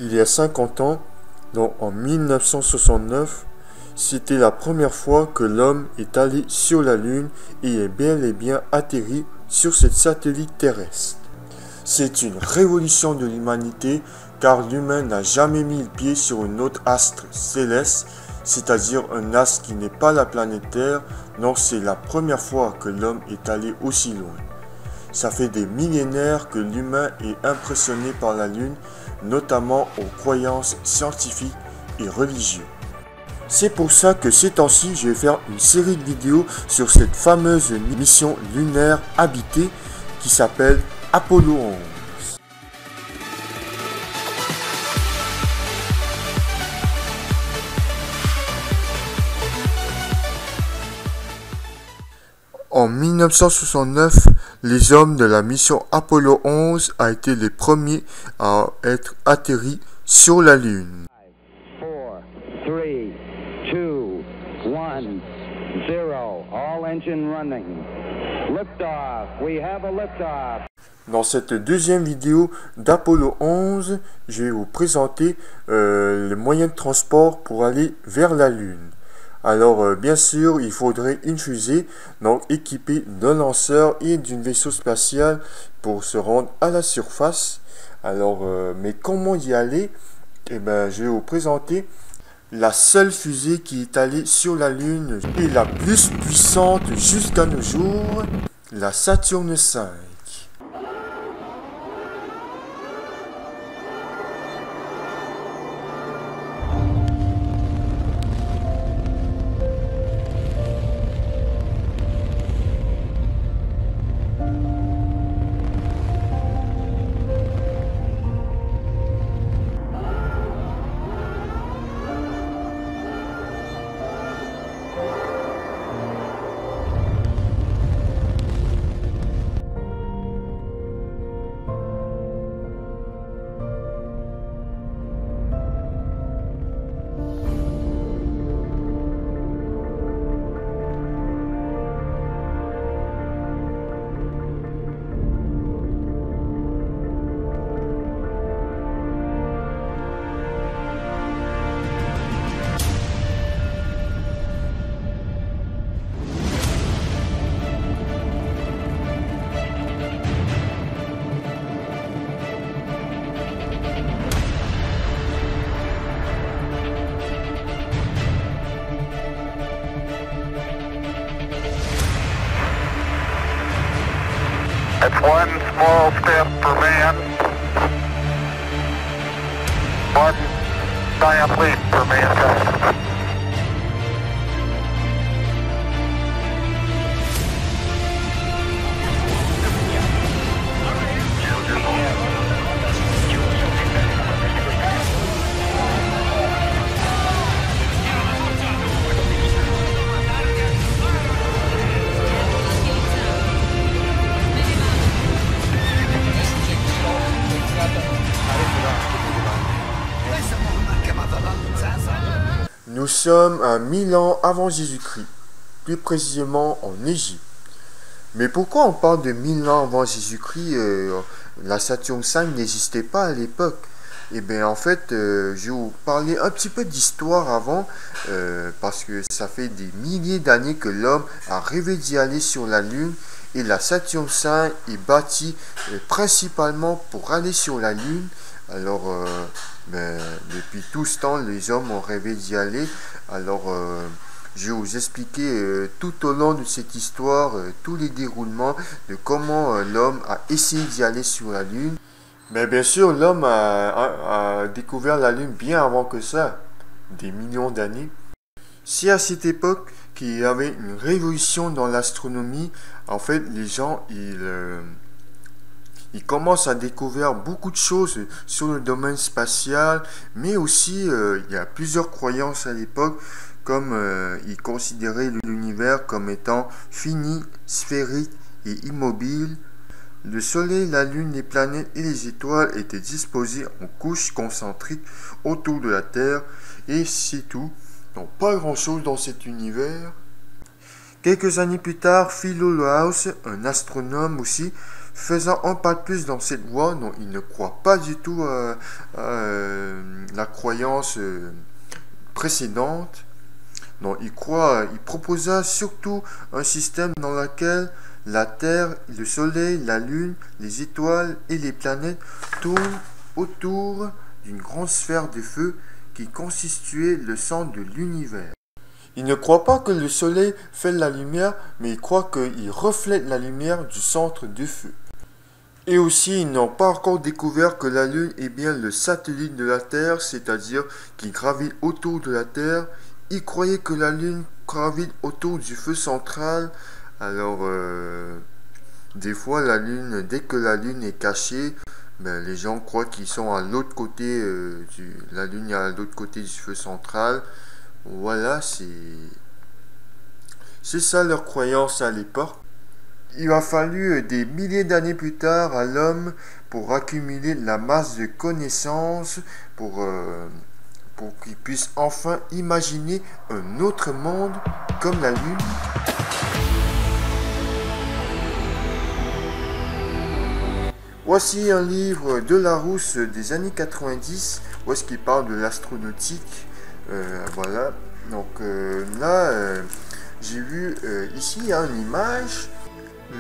il y a 50 ans, donc en 1969, c'était la première fois que l'homme est allé sur la Lune et est bel et bien atterri sur ce satellite terrestre. C'est une révolution de l'humanité car l'humain n'a jamais mis le pied sur un autre astre céleste, c'est-à-dire un astre qui n'est pas la planète Terre, donc c'est la première fois que l'homme est allé aussi loin. Ça fait des millénaires que l'humain est impressionné par la Lune, notamment aux croyances scientifiques et religieuses. C'est pour ça que ces temps-ci, je vais faire une série de vidéos sur cette fameuse mission lunaire habitée qui s'appelle Apollo 11. En 1969, les hommes de la mission Apollo 11 ont été les premiers à être atterris sur la Lune. 4, 3, 2, 1, 0. All engine running. Liftoff. We have a liftoff. Dans cette deuxième vidéo d'Apollo 11, je vais vous présenter les moyens de transport pour aller vers la Lune. Alors, bien sûr, il faudrait une fusée, donc équipée d'un lanceur et d'une vaisseau spatial pour se rendre à la surface. Alors, mais comment y aller? Eh ben, je vais vous présenter la seule fusée qui est allée sur la Lune et la plus puissante jusqu'à nos jours, la Saturne V. It's one small step for man, one giant leap for mankind. Nous sommes à 1000 ans avant Jésus-Christ, plus précisément en Égypte. Mais pourquoi on parle de 1000 ans avant Jésus-Christ? La Saturne V n'existait pas à l'époque. Eh bien, en fait, je vais vous parler un petit peu d'histoire avant, parce que ça fait des milliers d'années que l'homme a rêvé d'y aller sur la Lune, et la Saturne V est bâtie principalement pour aller sur la Lune. Alors, depuis tout ce temps, les hommes ont rêvé d'y aller. Alors, je vais vous expliquer tout au long de cette histoire, tous les déroulements de comment l'homme a essayé d'y aller sur la Lune. Mais bien sûr, l'homme a découvert la Lune bien avant que ça, des millions d'années. C'est à cette époque qu'il y avait une révolution dans l'astronomie. En fait, les gens, ils commencent à découvrir beaucoup de choses sur le domaine spatial, mais aussi il y a plusieurs croyances à l'époque, comme ils considéraient l'univers comme étant fini, sphérique et immobile. Le Soleil, la Lune, les planètes et les étoiles étaient disposés en couches concentriques autour de la Terre, et c'est tout. Donc pas grand chose dans cet univers. Quelques années plus tard, Phil Holdhouse, un astronome aussi, faisant un pas de plus dans cette voie, dont il ne croit pas du tout à la croyance précédente. Donc, il proposa surtout un système dans lequel la Terre, le Soleil, la Lune, les étoiles et les planètes tournent autour d'une grande sphère de feu qui constituait le centre de l'univers. Il ne croit pas que le Soleil fait la lumière, mais il croit qu'il reflète la lumière du centre de feu. Et aussi, ils n'ont pas encore découvert que la Lune est bien le satellite de la Terre, c'est-à-dire qu'il gravite autour de la Terre. Ils croyaient que la Lune gravite autour du feu central. Alors, des fois, la Lune, dès que la Lune est cachée, les gens croient qu'ils sont à l'autre côté la Lune est à l'autre côté du feu central. Voilà, c'est ça leur croyance à l'époque. Il a fallu des milliers d'années plus tard à l'homme pour accumuler la masse de connaissances pour qu'il puisse enfin imaginer un autre monde comme la Lune. Voici un livre de Larousse des années 90, où est-ce qu'il parle de l'astronautique. Voilà, donc là, j'ai vu, ici il y a une image.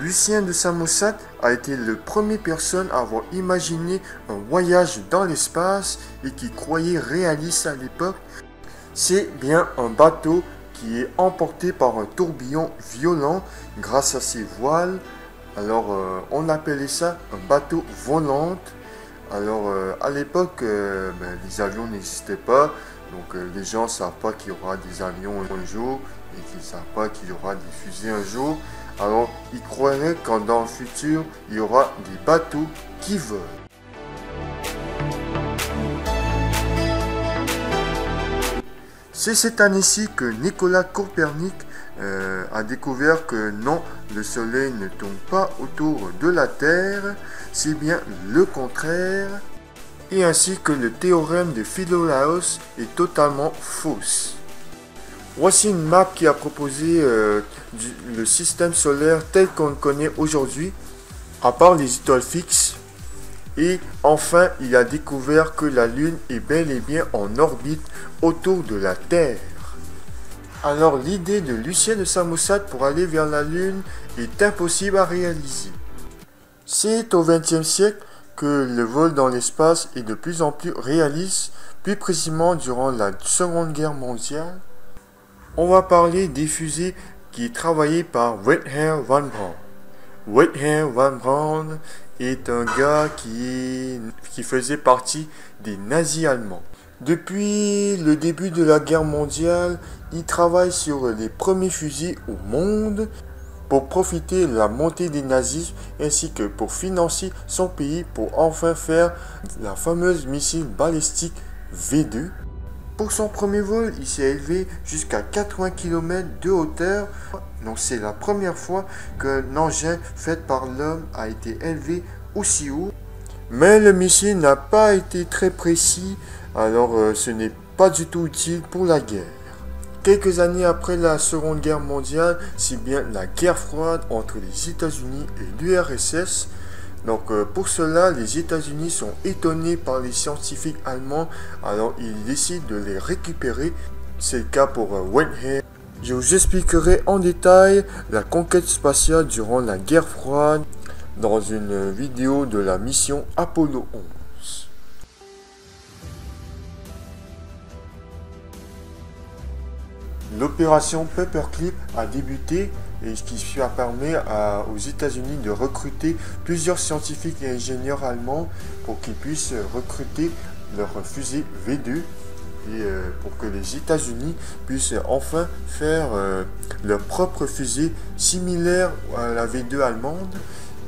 Lucien de Samosate a été la première personne à avoir imaginé un voyage dans l'espace et qui croyait réaliste à l'époque. C'est bien un bateau qui est emporté par un tourbillon violent grâce à ses voiles. Alors on appelait ça un bateau volant. Alors à l'époque, les avions n'existaient pas, donc les gens ne savent pas qu'il y aura des avions un jour et qu'ils ne savent pas qu'il y aura des fusées un jour. Alors, ils croiraient qu'en dans le futur, il y aura des bateaux qui volent. C'est cette année-ci que Nicolas Copernic a découvert que non, le Soleil ne tourne pas autour de la Terre, c'est bien le contraire, et ainsi que le théorème de Philolaos est totalement fausse. Voici une map qui a proposé le système solaire tel qu'on le connaît aujourd'hui, à part les étoiles fixes. Et enfin, il a découvert que la Lune est bel et bien en orbite autour de la Terre. Alors l'idée de Lucien de Samosate pour aller vers la Lune est impossible à réaliser. C'est au XXe siècle que le vol dans l'espace est de plus en plus réaliste, plus précisément durant la Seconde Guerre mondiale. On va parler des fusées qui est travaillées par Wernher von Braun. Wernher von Braun est un gars qui faisait partie des nazis allemands. Depuis le début de la guerre mondiale, il travaille sur les premiers fusils au monde pour profiter de la montée des nazismes ainsi que pour financer son pays pour enfin faire la fameuse missile balistique V2. Pour son premier vol, il s'est élevé jusqu'à 80 km de hauteur. Donc c'est la première fois qu'un engin fait par l'homme a été élevé aussi haut. Mais le missile n'a pas été très précis, alors ce n'est pas du tout utile pour la guerre. Quelques années après la Seconde Guerre mondiale, c'est bien la guerre froide entre les États-Unis et l'URSS. Donc pour cela, les États-Unis sont étonnés par les scientifiques allemands, alors ils décident de les récupérer. C'est le cas pour Wernher. Je vous expliquerai en détail la conquête spatiale durant la guerre froide dans une vidéo de la mission Apollo 11. L'opération Paperclip a débuté et ce qui permet aux États-Unis de recruter plusieurs scientifiques et ingénieurs allemands pour qu'ils puissent recruter leur fusée V2 et pour que les États-Unis puissent enfin faire leur propre fusée similaire à la V2 allemande.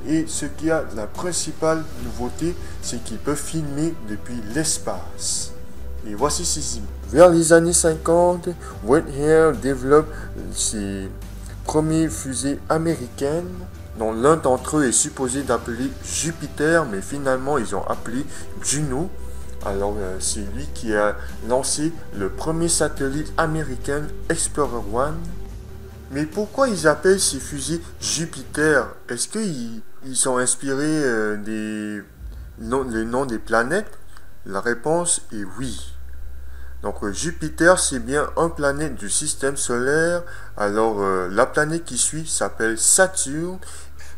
Et ce qui a la principale nouveauté, c'est qu'ils peuvent filmer depuis l'espace. Et voici ces images. Vers les années 50, Wernher développe ses premières fusées américaines, dont l'un d'entre eux est supposé d'appeler Jupiter, mais finalement ils ont appelé Juno. Alors c'est lui qui a lancé le premier satellite américain Explorer 1. Mais pourquoi ils appellent ces fusées Jupiter? Est-ce qu'ils sont inspirés des noms des planètes? La réponse est oui. Donc Jupiter, c'est bien une planète du système solaire. Alors la planète qui suit s'appelle Saturne.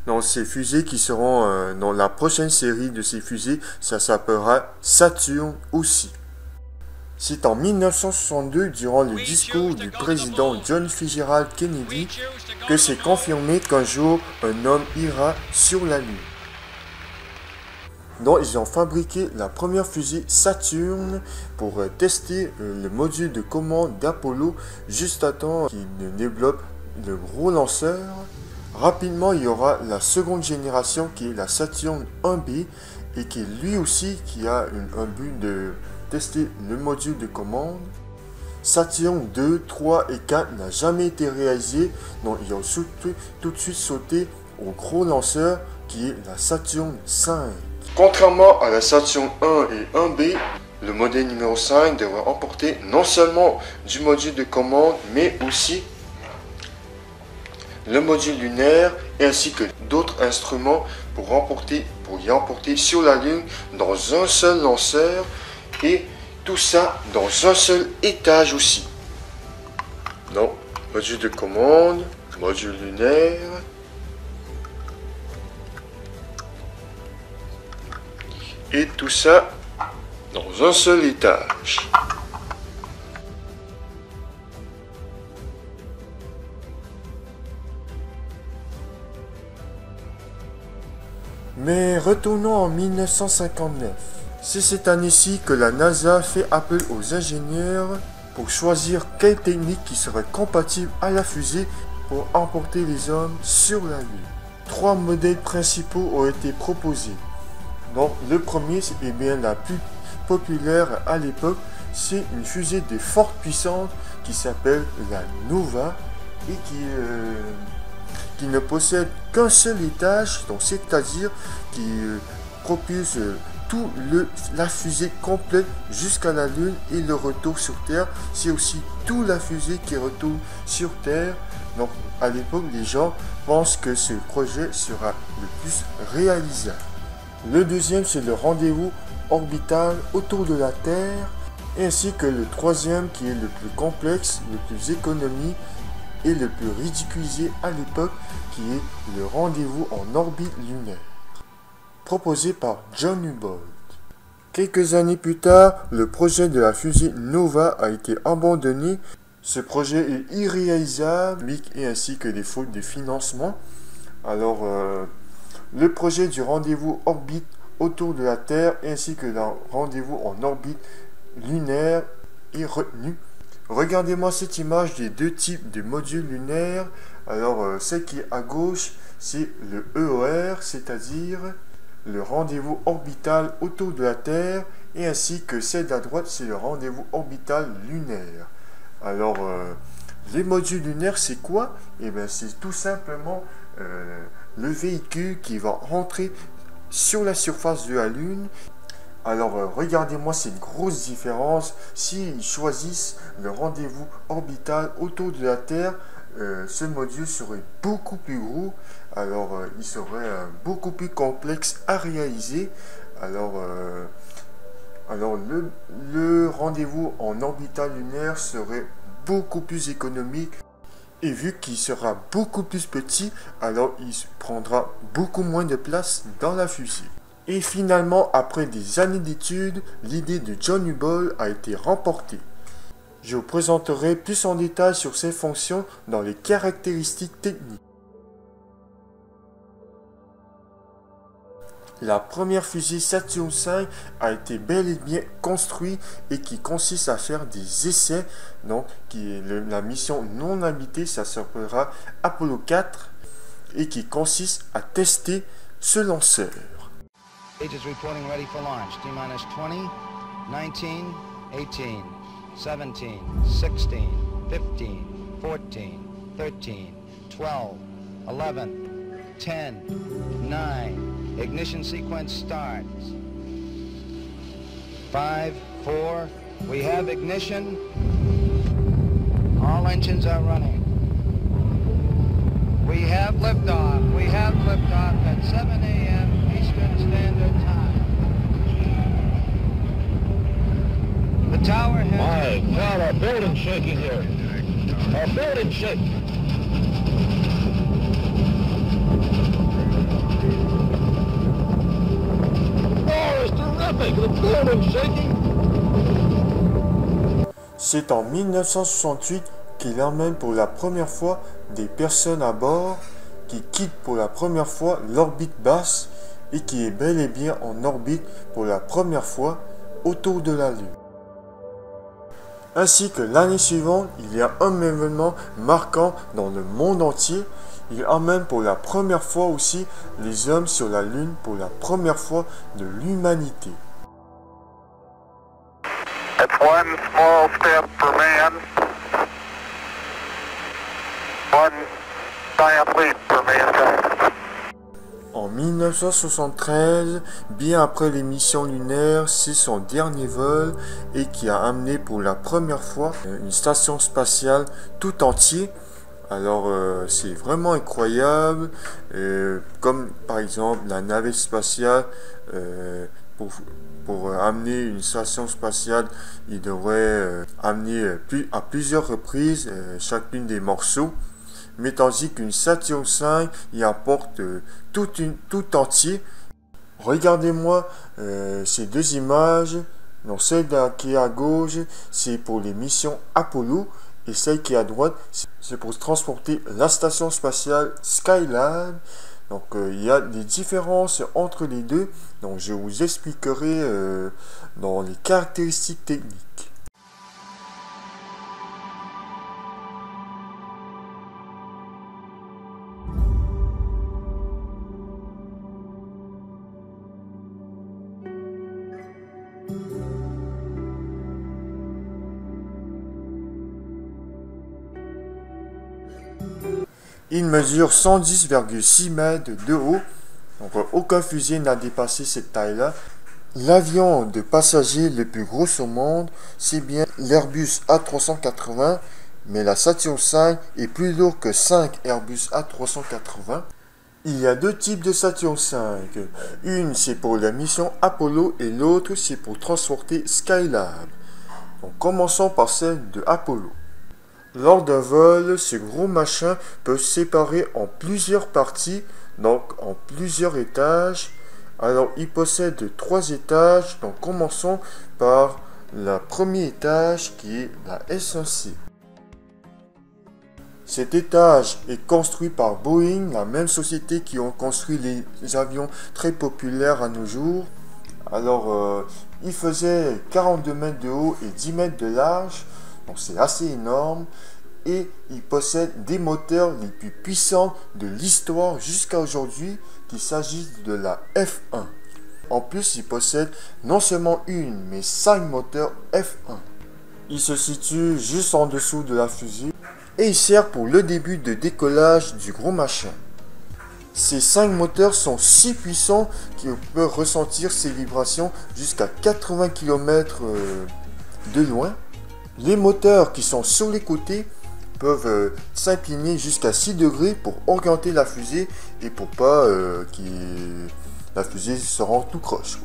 Dans ces fusées qui seront dans la prochaine série de ces fusées, ça s'appellera Saturne aussi. C'est en 1962, durant le discours du président John Fitzgerald Kennedy, que c'est confirmé qu'un jour, un homme ira sur la Lune. Donc, ils ont fabriqué la première fusée Saturne pour tester le module de commande d'Apollo juste à temps qu'ils ne développent le gros lanceur. Rapidement, il y aura la seconde génération qui est la Saturne 1B et qui lui aussi qui a un but de tester le module de commande. Saturne 2, 3 et 4 n'a jamais été réalisé, donc ils ont tout de suite sauté au gros lanceur qui est la Saturne 5. Contrairement à la Saturne 1 et 1B, le modèle numéro 5 devrait emporter non seulement du module de commande, mais aussi le module lunaire ainsi que d'autres instruments pour y emporter sur la Lune dans un seul lanceur et tout ça dans un seul étage aussi. Donc, module de commande, module lunaire, et tout ça dans un seul étage. Mais retournons en 1959. C'est cette année-ci que la NASA fait appel aux ingénieurs pour choisir quelle technique qui serait compatible à la fusée pour emporter les hommes sur la Lune. 3 modèles principaux ont été proposés. Donc le premier, c'est bien la plus populaire à l'époque, c'est une fusée de forte puissance qui s'appelle la Nova et qui ne possède qu'un seul étage, donc c'est-à-dire qui propulse la fusée complète jusqu'à la Lune et le retour sur Terre. C'est aussi toute la fusée qui retourne sur Terre. Donc à l'époque, les gens pensent que ce projet sera le plus réalisable. Le deuxième, c'est le rendez-vous orbital autour de la Terre, ainsi que le troisième qui est le plus complexe, le plus économique et le plus ridiculisé à l'époque, qui est le rendez-vous en orbite lunaire, proposé par John Hubble. Quelques années plus tard, le projet de la fusée Nova a été abandonné. Ce projet est irréalisable et ainsi que des fautes de financement. Alors, le projet du rendez-vous orbite autour de la Terre ainsi que le rendez-vous en orbite lunaire est retenu. Regardez-moi cette image des deux types de modules lunaires. Alors, celle qui est à gauche, c'est le EOR, c'est-à-dire le rendez-vous orbital autour de la Terre, et ainsi que celle à droite, c'est le rendez-vous orbital lunaire. Alors, les modules lunaires, c'est quoi? Eh bien, c'est tout simplement le véhicule qui va rentrer sur la surface de la Lune. Alors, regardez-moi cette grosse différence. S'ils choisissent le rendez-vous orbital autour de la Terre, ce module serait beaucoup plus gros. Alors, il serait beaucoup plus complexe à réaliser. Alors le rendez-vous en orbital lunaire serait beaucoup plus économique. Et vu qu'il sera beaucoup plus petit, alors il prendra beaucoup moins de place dans la fusée. Et finalement, après des années d'études, l'idée de John Hubble a été remportée. Je vous présenterai plus en détail sur ces fonctions dans les caractéristiques techniques. La première fusée Saturne V a été bel et bien construite et qui consiste à faire des essais. Donc, la mission non habitée, ça s'appellera Apollo 4 et qui consiste à tester ce lanceur. Stages reporting ready for launch. T-minus 20, 19, 18, 17, 16, 15, 14, 13, 12, 11, 10, 9. Ignition sequence starts. 5, 4, we have ignition. All engines are running. We have liftoff. We have liftoff at 7 a.m. Eastern Standard Time. The tower has... My God, a building shaking here. A building shake. Oh, it's terrific. The building's shaking. C'est en 1968 qu'il emmène pour la première fois des personnes à bord, qui quitte pour la première fois l'orbite basse et qui est bel et bien en orbite pour la première fois autour de la Lune. Ainsi que l'année suivante, il y a un événement marquant dans le monde entier. Il emmène pour la première fois aussi les hommes sur la Lune pour la première fois de l'humanité. It's one small step for man, one giant leap for mankind. En 1973, bien après les missions lunaires, c'est son dernier vol et qui a amené pour la première fois une station spatiale tout entière. Alors c'est vraiment incroyable, comme par exemple la navette spatiale, pour amener une station spatiale, il devrait amener à plusieurs reprises chacune des morceaux. Mais tandis qu'une Saturn V y apporte tout entier. Regardez-moi ces deux images. Donc celle qui est à gauche, c'est pour les missions Apollo. Et celle qui est à droite, c'est pour transporter la station spatiale Skylab. Donc il y a des différences entre les deux. Donc je vous expliquerai dans les caractéristiques techniques. Il mesure 110,6 mètres de haut, donc aucun fusée n'a dépassé cette taille-là. L'avion de passagers le plus gros au monde, c'est bien l'Airbus A380, mais la Saturn V est plus lourde que 5 Airbus A380. Il y a deux types de Saturn V. Une, c'est pour la mission Apollo et l'autre, c'est pour transporter Skylab. Donc commençons par celle de Apollo. Lors d'un vol, ce gros machin peut se séparer en plusieurs parties, donc en plusieurs étages. Alors, il possède 3 étages, donc commençons par le premier étage qui est la S1C. Cet étage est construit par Boeing, la même société qui ont construit les avions très populaires à nos jours. Alors, il faisait 42 mètres de haut et 10 mètres de large. Donc c'est assez énorme et il possède des moteurs les plus puissants de l'histoire jusqu'à aujourd'hui, qu'il s'agisse de la F1. En plus, il possède non seulement une, mais 5 moteurs F1. Il se situe juste en dessous de la fusée et il sert pour le début de décollage du gros machin. Ces 5 moteurs sont si puissants qu'on peut ressentir ces vibrations jusqu'à 80 km de loin. Les moteurs qui sont sur les côtés peuvent s'incliner jusqu'à 6 degrés pour orienter la fusée et pour pas que la fusée se rende tout croche.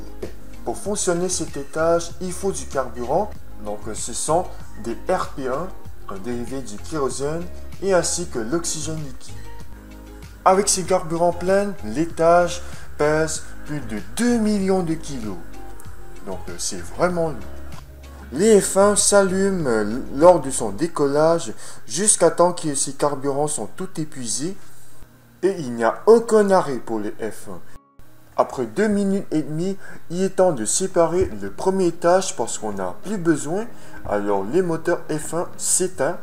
Pour fonctionner cet étage, il faut du carburant. Donc ce sont des RP1, un dérivé du kérosène, et ainsi que l'oxygène liquide. Avec ces carburants pleins, l'étage pèse plus de 2 millions de kilos. Donc c'est vraiment lourd. Les F1 s'allument lors de son décollage jusqu'à temps que ses carburants sont tout épuisés et il n'y a aucun arrêt pour les F1. Après 2 minutes et demie, il est temps de séparer le premier étage parce qu'on n'a plus besoin. Alors les moteurs F1 s'éteignent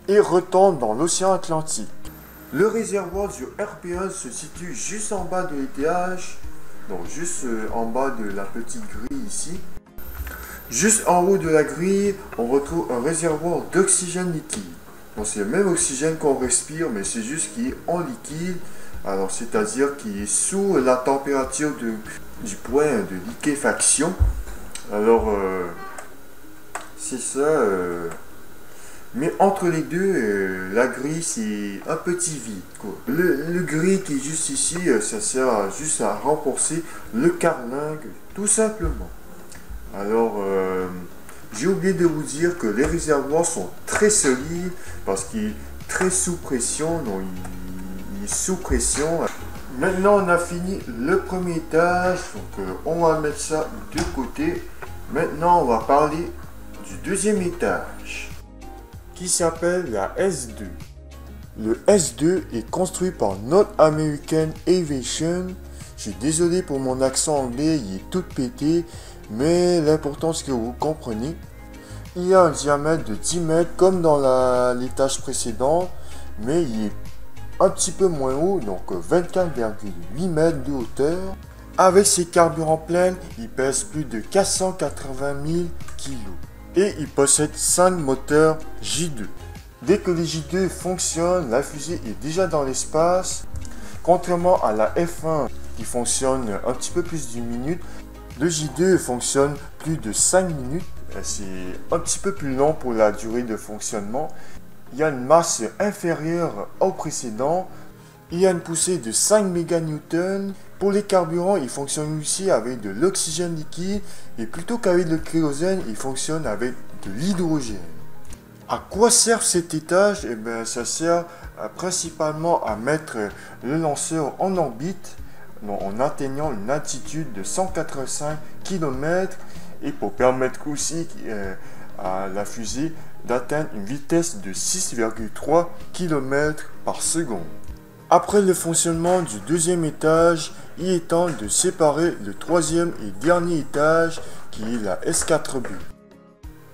et retombent dans l'océan Atlantique. Le réservoir du RP1 se situe juste en bas de l'étage, donc juste en bas de la petite grille ici. Juste en haut de la grille, on retrouve un réservoir d'oxygène liquide. Donc c'est le même oxygène qu'on respire, mais c'est juste qu'il est en liquide. Alors c'est-à-dire qu'il est sous la température du point de liquéfaction. Alors c'est ça. Mais entre les deux, la grille c'est un petit vide, quoi. Le gris qui est juste ici, ça sert juste à renforcer le carlingue, tout simplement. Alors, J'ai oublié de vous dire que les réservoirs sont très solides parce qu'il est très sous pression, donc il est sous pression. Maintenant on a fini le premier étage, donc on va mettre ça de côté. Maintenant on va parler du deuxième étage qui s'appelle la S2. Le S2 est construit par North American Aviation. Je suis désolé pour mon accent anglais, il est tout pété, mais l'important c'est que vous comprenez. Il y a un diamètre de 10 mètres comme dans l'étage précédent, mais il est un petit peu moins haut, donc 24,8 mètres de hauteur. Avec ses carburants pleins, il pèse plus de 480 000 kg et il possède 5 moteurs J2. Dès que les J2 fonctionnent, la fusée est déjà dans l'espace. Contrairement à la F1 qui fonctionne un petit peu plus d'une minute, le J2 fonctionne plus de 5 minutes. C'est un petit peu plus long pour la durée de fonctionnement. Il y a une masse inférieure au précédent. Il y a une poussée de 5 méganewtons. Pour les carburants, il fonctionne aussi avec de l'oxygène liquide. Et plutôt qu'avec le kérosène, il fonctionne avec de l'hydrogène. À quoi sert cet étage? Eh bien, ça sert principalement à mettre le lanceur en orbite en atteignant une altitude de 185 km et pour permettre aussi à la fusée d'atteindre une vitesse de 6,3 km par seconde. Après le fonctionnement du deuxième étage, il est temps de séparer le troisième et dernier étage qui est la S4B.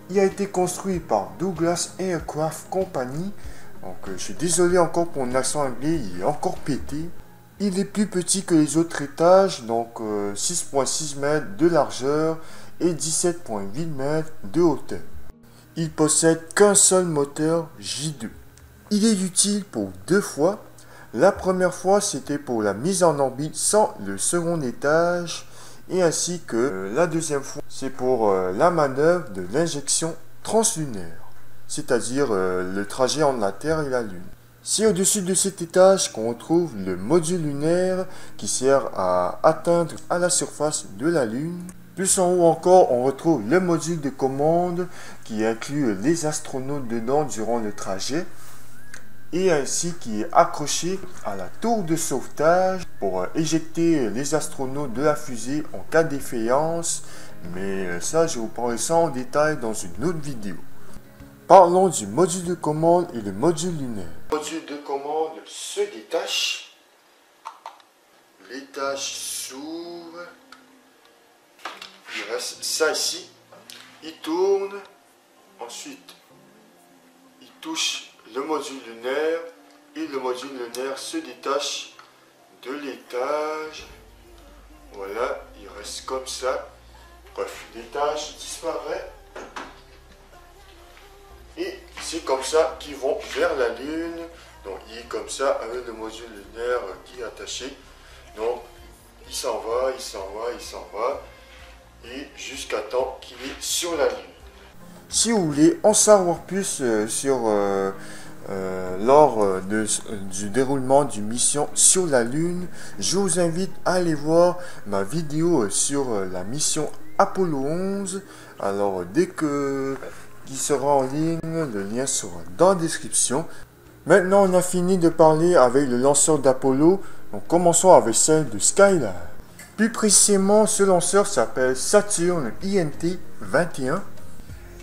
Il a été construit par Douglas Aircraft Company. Donc, je suis désolé encore pour mon accent anglais, il est encore pété. Il est plus petit que les autres étages, donc 6,6 mètres de largeur et 17,8 mètres de hauteur. Il possède qu'un seul moteur J2. Il est utile pour deux fois. La première fois, c'était pour la mise en orbite sans le second étage. Et ainsi que la deuxième fois, c'est pour la manœuvre de l'injection translunaire, c'est-à-dire le trajet entre la Terre et la Lune. C'est au-dessus de cet étage qu'on retrouve le module lunaire qui sert à atteindre à la surface de la Lune. Plus en haut encore, on retrouve le module de commande qui inclut les astronautes dedans durant le trajet et ainsi qui est accroché à la tour de sauvetage pour éjecter les astronautes de la fusée en cas de défaillance. Mais ça, je vous parlerai ça en détail dans une autre vidéo. Parlons du module de commande et le module lunaire. Le module de commande se détache. L'étage s'ouvre. Il reste ça ici. Il tourne. Ensuite, il touche le module lunaire et le module lunaire se détache de l'étage. Voilà, il reste comme ça. Bref, l'étage disparaît. Et c'est comme ça qu'ils vont vers la Lune. Donc il est comme ça avec le module lunaire qui est attaché. Donc il s'en va, il s'en va, il s'en va. Et jusqu'à temps qu'il est sur la Lune. Si vous voulez en savoir plus sur lors du déroulement d'une mission sur la Lune, je vous invite à aller voir ma vidéo sur la mission Apollo 11. Alors dès qu'il sera en ligne, le lien sera dans la description. Maintenant on a fini de parler avec le lanceur d'Apollo, donc commençons avec celle de Skylab. Plus précisément, ce lanceur s'appelle Saturn INT 21.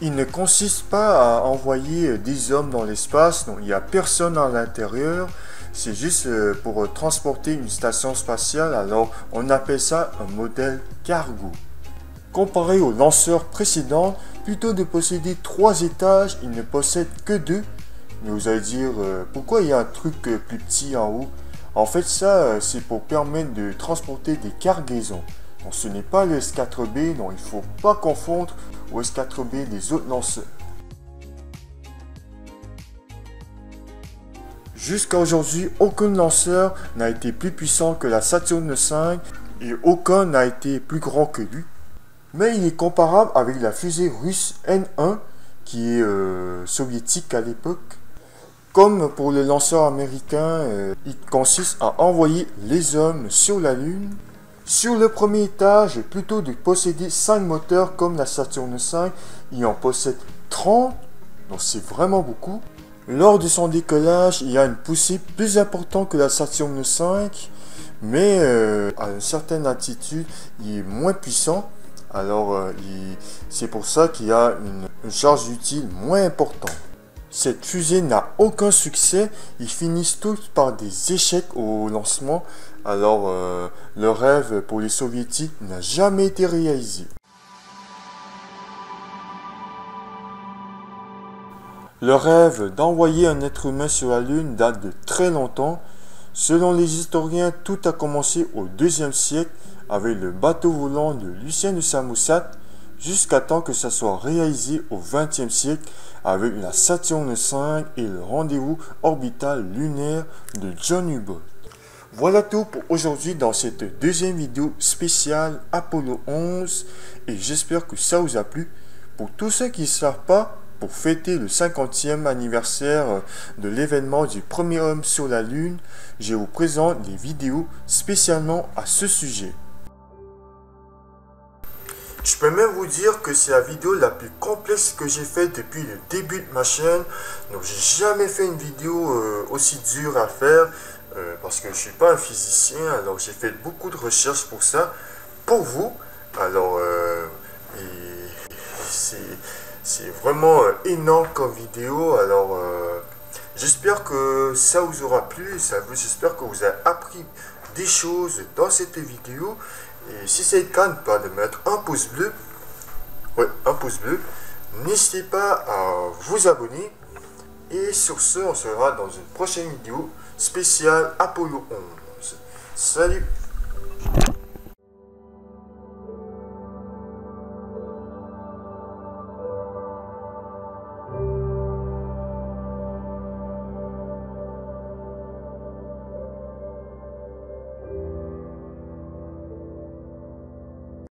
Il ne consiste pas à envoyer des hommes dans l'espace, donc il n'y a personne à l'intérieur. C'est juste pour transporter une station spatiale, alors on appelle ça un modèle cargo. Comparé au lanceur précédent, plutôt de posséder 3 étages, il ne possède que 2. Mais vous allez dire, pourquoi il y a un truc plus petit en haut? En fait, ça, c'est pour permettre de transporter des cargaisons. Donc, ce n'est pas le S4B, donc il ne faut pas confondre au S4B des autres lanceurs. Jusqu'à aujourd'hui, aucun lanceur n'a été plus puissant que la Saturn V et aucun n'a été plus grand que lui. Mais il est comparable avec la fusée russe N1 qui est soviétique à l'époque. Comme pour le lanceur américain, il consiste à envoyer les hommes sur la Lune. Sur le premier étage, plutôt de posséder 5 moteurs comme la Saturn V, il en possède 30, donc c'est vraiment beaucoup. Lors de son décollage, il y a une poussée plus importante que la Saturn V, mais à une certaine altitude, il est moins puissant. Alors, c'est pour ça qu'il y a une charge utile moins importante. Cette fusée n'a aucun succès, ils finissent tous par des échecs au lancement. Alors, le rêve pour les soviétiques n'a jamais été réalisé. Le rêve d'envoyer un être humain sur la Lune date de très longtemps. Selon les historiens, tout a commencé au IIe siècle avec le bateau volant de Lucien de Samosat, jusqu'à temps que ça soit réalisé au XXe siècle avec la Saturn V et le rendez-vous orbital lunaire de John Hubble. Voilà tout pour aujourd'hui dans cette deuxième vidéo spéciale Apollo 11 et j'espère que ça vous a plu. Pour tous ceux qui ne savent pas, pour fêter le 50e anniversaire de l'événement du premier homme sur la Lune, je vous présente des vidéos spécialement à ce sujet. Je peux même vous dire que c'est la vidéo la plus complexe que j'ai faite depuis le début de ma chaîne. Donc j'ai jamais fait une vidéo aussi dure à faire parce que je ne suis pas un physicien. Alors j'ai fait beaucoup de recherches pour ça, pour vous. Alors c'est vraiment énorme comme vidéo. Alors j'espère que ça vous aura plu. J'espère que vous avez appris des choses dans cette vidéo. Et si c'est le cas, n'oubliez pas de mettre un pouce bleu. Ouais, un pouce bleu. N'hésitez pas à vous abonner. Et sur ce, on se verra dans une prochaine vidéo spéciale Apollo 11. Salut!